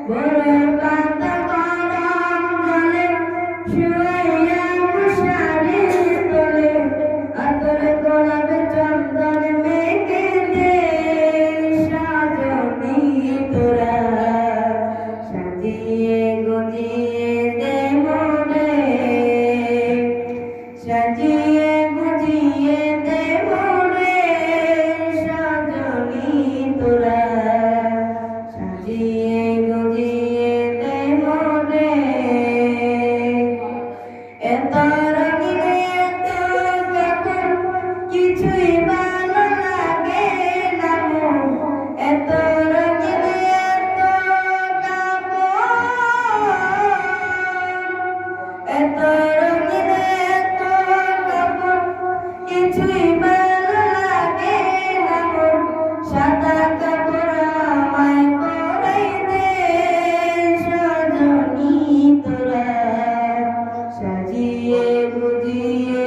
বড় কাঁদা গরম জলে শুয়াইয়া মশারির তলে আতর গোলাপ চন্দন মেখে দে সাজনি তোরা সাজিয়ে গুজিয়ে দে মনে সাজিয়ে গুজিয়ে দে মনে সাজনি তোরা সাজিয়ে গুজিয়ে দে মনে এত রঙিন এত কাপড় কিছুই ভালো লাগে না মন এত রঙিন এত কাপড় এত রঙিন এত কাপড় কিছুই ভালো লাগে না মন সাদা কাপড় আমায় পরাই দে সাজনি তোরা সাজিয়ে গুজিয়ে